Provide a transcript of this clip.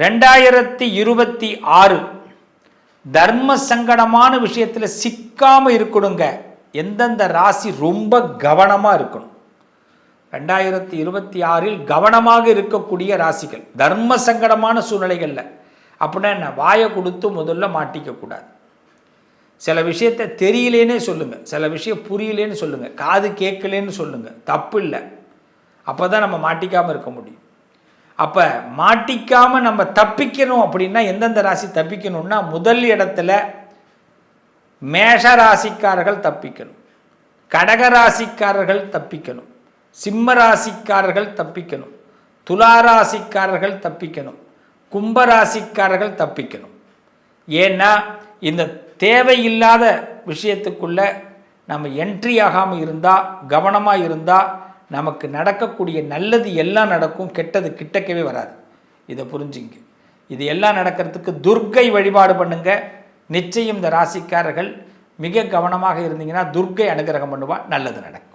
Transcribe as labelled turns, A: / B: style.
A: 2026 தர்ம சங்கடமான விஷயத்தில் சிக்காமல் இருக்கணுங்க. எந்தெந்த ராசி ரொம்ப கவனமாக இருக்கணும்? 2026 கவனமாக இருக்கக்கூடிய ராசிகள் தர்ம சங்கடமான சூழ்நிலைகளில். அப்படின்னா என்ன? வாயை கொடுத்து முதல்ல மாட்டிக்கக்கூடாது. சில விஷயத்தை தெரியலேன்னே சொல்லுங்கள், சில விஷயம் புரியலேன்னு சொல்லுங்கள், காது கேட்கலேன்னு சொல்லுங்கள், தப்பு இல்லை. அப்போ தான் நம்ம மாட்டிக்காமல் இருக்க முடியும். அப்போ மாட்டிக்காமல் நம்ம தப்பிக்கணும் அப்படின்னா எந்தெந்த ராசி தப்பிக்கணும்னா, முதல் இடத்துல மேஷ ராசிக்காரர்கள் தப்பிக்கணும், கடக ராசிக்காரர்கள் தப்பிக்கணும், சிம்ம ராசிக்காரர்கள் தப்பிக்கணும், துலா ராசிக்காரர்கள் தப்பிக்கணும், கும்பராசிக்காரர்கள் தப்பிக்கணும். ஏன்னா இந்த தேவையில்லாத விஷயத்துக்குள்ளே நம்ம என்ட்ரி ஆகாமல் இருந்தால், கவனமாக இருந்தால் நமக்கு நடக்கக்கூடிய நல்லது எல்லாம் நடக்கும், கெட்டது கிட்டக்கவே வராது. இதை புரிஞ்சுங்க. இது எல்லாம் நடக்கிறதுக்கு துர்க்கை வழிபாடு பண்ணுங்க. நிச்சயம் இந்த ராசிக்காரர்கள் மிக கவனமாக இருந்தீங்கன்னா துர்க்கை அனுகிரகம் பண்ணுவா, நல்லது நடக்கும்.